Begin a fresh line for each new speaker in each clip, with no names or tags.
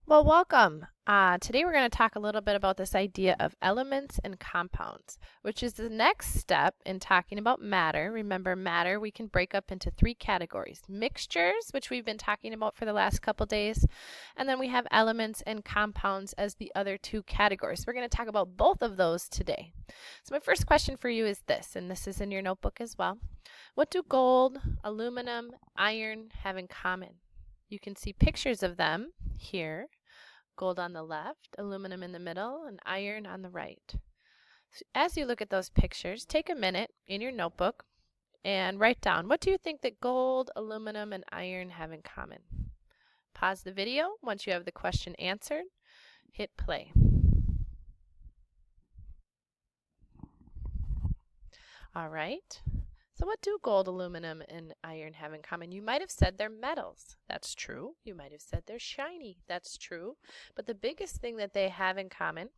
Well, welcome. Today we're going to talk a little bit about this idea of elements and compounds, which is the next step in talking about matter. Remember, matter we can break up into three categories: mixtures, which we've been talking about for the last couple days, and then we have elements and compounds as the other two categories. We're going to talk about both of those today. So my first question for you is this, and this is in your notebook as well. What do gold, aluminum, iron have in common? You can see pictures of them here. Gold on the left, aluminum in the middle, and iron on the right. So as you look at those pictures, take a minute in your notebook and write down, what do you think that gold, aluminum, and iron have in common? Pause the video. Once you have the question answered, hit play. All right. So what do gold, aluminum, and iron have in common? You might have said they're metals. That's true. You might have said they're shiny. That's true. But the biggest thing that they have in common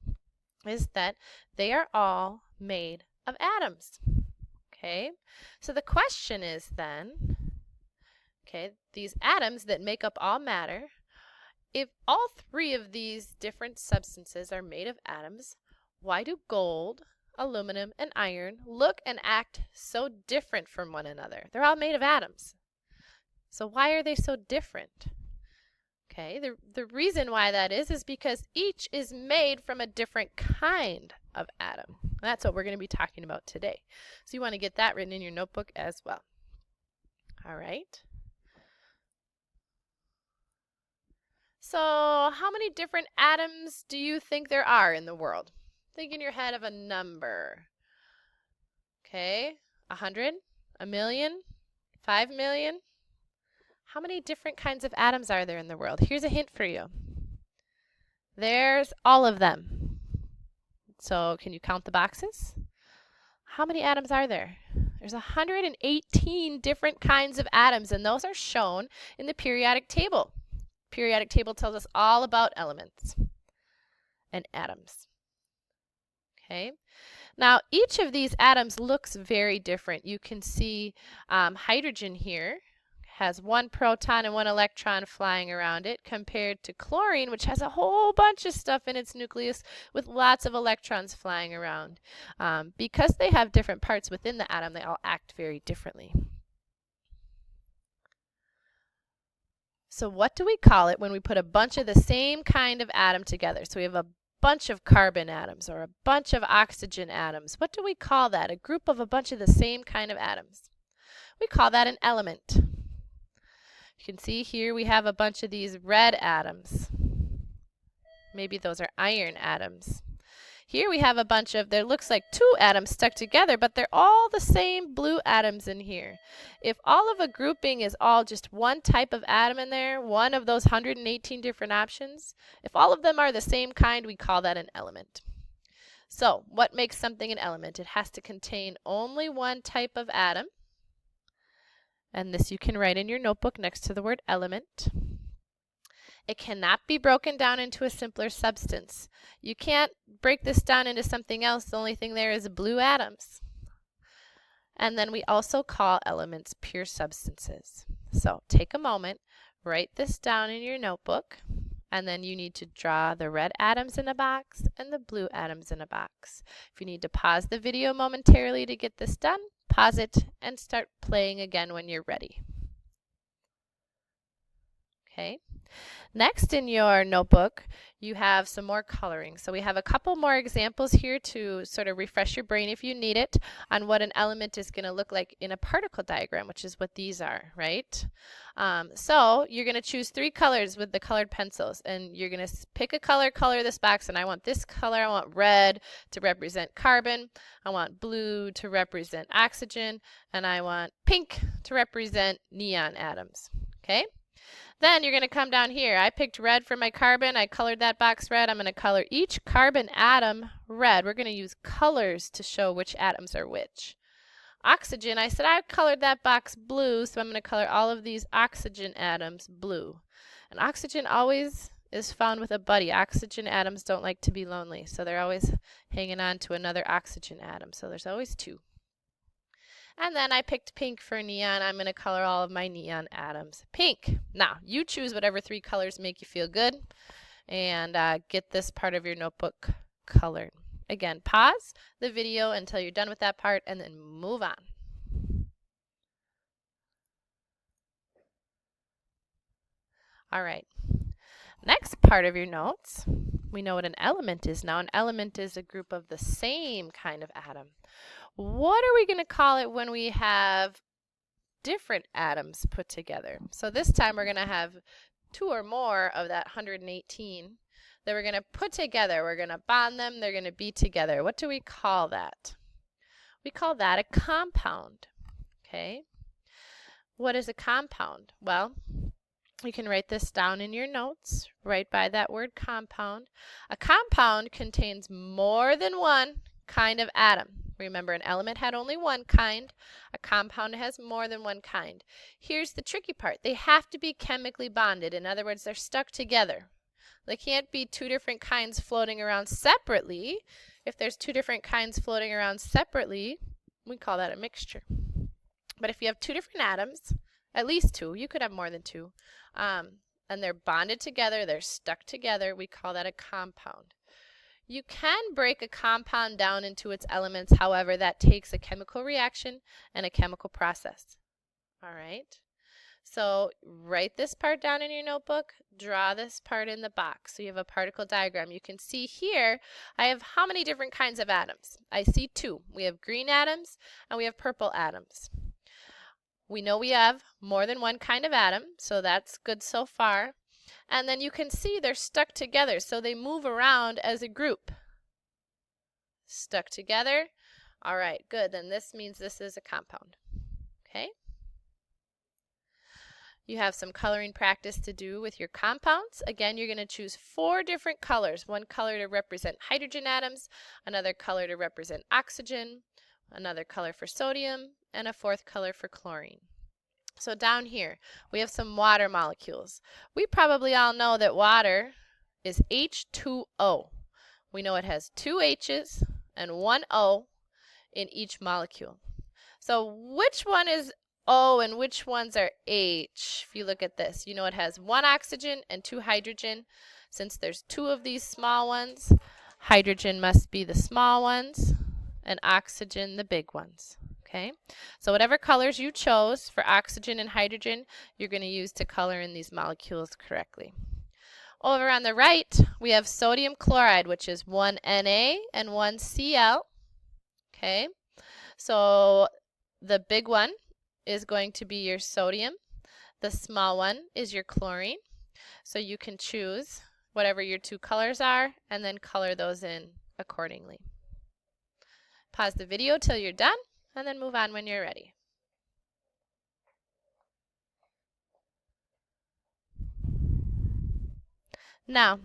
is that they are all made of atoms. Okay? So the question is then, okay, these atoms that make up all matter, if all three of these different substances are made of atoms, why do gold, aluminum, and iron look and act so different from one another? They're all made of atoms. So why are they so different? Okay, the reason why that is because each is made from a different kind of atom. That's what we're going to be talking about today. So you want to get that written in your notebook as well. All right. So how many different atoms do you think there are in the world? Think in your head of a number. Okay, 100, a million, 5 million. How many different kinds of atoms are there in the world? Here's a hint for you. There's all of them. So can you count the boxes? How many atoms are there? There's 118 different kinds of atoms, and those are shown in the periodic table. Periodic table tells us all about elements and atoms. Okay. Now, each of these atoms looks very different. You can see hydrogen here has one proton and one electron flying around it, compared to chlorine, which has a whole bunch of stuff in its nucleus with lots of electrons flying around. Because they have different parts within the atom, they all act very differently. So what do we call it when we put a bunch of the same kind of atom together? So we have a bunch of carbon atoms or a bunch of oxygen atoms. What do we call that? A group of a bunch of the same kind of atoms. We call that an element. You can see here we have a bunch of these red atoms. Maybe those are iron atoms. Here we have a bunch of, there looks like two atoms stuck together, but they're all the same blue atoms in here. If all of a grouping is all just one type of atom in there, one of those 118 different options, if all of them are the same kind, we call that an element. So what makes something an element? It has to contain only one type of atom. And this you can write in your notebook next to the word element. It cannot be broken down into a simpler substance. You can't break this down into something else. The only thing there is blue atoms. And then we also call elements pure substances. So take a moment, write this down in your notebook, and then you need to draw the red atoms in a box and the blue atoms in a box. If you need to pause the video momentarily to get this done, pause it and start playing again when you're ready. Okay. Next in your notebook, you have some more coloring. So we have a couple more examples here to sort of refresh your brain if you need it on what an element is going to look like in a particle diagram, which is what these are, right? So you're going to choose 3 colors with the colored pencils, and you're going to pick a color this box, and I want this color. I want red to represent carbon. I want blue to represent oxygen, and I want pink to represent neon atoms, okay? Then you're going to come down here. I picked red for my carbon. I colored that box red. I'm going to color each carbon atom red. We're going to use colors to show which atoms are which. Oxygen, I said I colored that box blue, so I'm going to color all of these oxygen atoms blue. And oxygen always is found with a buddy. Oxygen atoms don't like to be lonely, so they're always hanging on to another oxygen atom. So there's always 2. And then I picked pink for neon. I'm going to color all of my neon atoms pink. Now, you choose whatever 3 colors make you feel good. and get this part of your notebook colored. Again, pause the video until you're done with that part and then move on. All right, next part of your notes, we know what an element is now. An element is a group of the same kind of atom. What are we going to call it when we have different atoms put together? So this time we're going to have 2 or more of that 118 that we're going to put together. We're going to bond them. They're going to be together. What do we call that? We call that a compound. Okay. What is a compound? Well, you can write this down in your notes, right by that word compound. A compound contains more than one kind of atom. Remember, an element had only one kind. A compound has more than one kind. Here's the tricky part. They have to be chemically bonded. In other words, they're stuck together. They can't be 2 different kinds floating around separately. If there's 2 different kinds floating around separately, we call that a mixture. But if you have 2 different atoms, at least 2, you could have more than 2, and they're bonded together, they're stuck together, we call that a compound. You can break a compound down into its elements, however, that takes a chemical reaction and a chemical process. All right, so write this part down in your notebook, draw this part in the box. So you have a particle diagram. You can see here I have how many different kinds of atoms? I see 2. We have green atoms and we have purple atoms. We know we have more than one kind of atom, so that's good so far. And then you can see they're stuck together, so they move around as a group. Stuck together. All right, good. Then this means this is a compound. Okay? You have some coloring practice to do with your compounds. Again, you're going to choose 4 different colors. One color to represent hydrogen atoms, another color to represent oxygen, another color for sodium, and a 4th color for chlorine. So down here, we have some water molecules. We probably all know that water is H2O. We know it has 2 H's and 1 O in each molecule. So which one is O and which ones are H? If you look at this, you know it has 1 oxygen and 2 hydrogen. Since there's 2 of these small ones, hydrogen must be the small ones and oxygen the big ones. Okay, so whatever colors you chose for oxygen and hydrogen, you're going to use to color in these molecules correctly. Over on the right, we have sodium chloride, which is 1 Na and 1 Cl. Okay, so the big one is going to be your sodium. The small one is your chlorine. So you can choose whatever your 2 colors are and then color those in accordingly. Pause the video till you're done and then move on when you're ready. Now,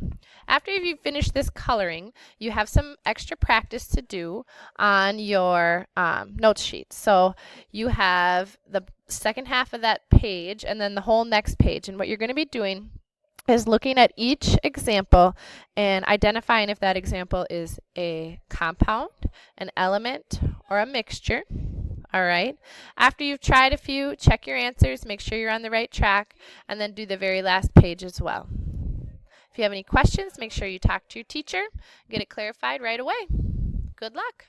after you've finished this coloring, you have some extra practice to do on your note sheet. So you have the second half of that page and then the whole next page. And what you're going to be doing is looking at each example and identifying if that example is a compound, an element, or a mixture. All right. After you've tried a few, check your answers, make sure you're on the right track, and then do the very last page as well. If you have any questions, make sure you talk to your teacher, get it clarified right away. Good luck.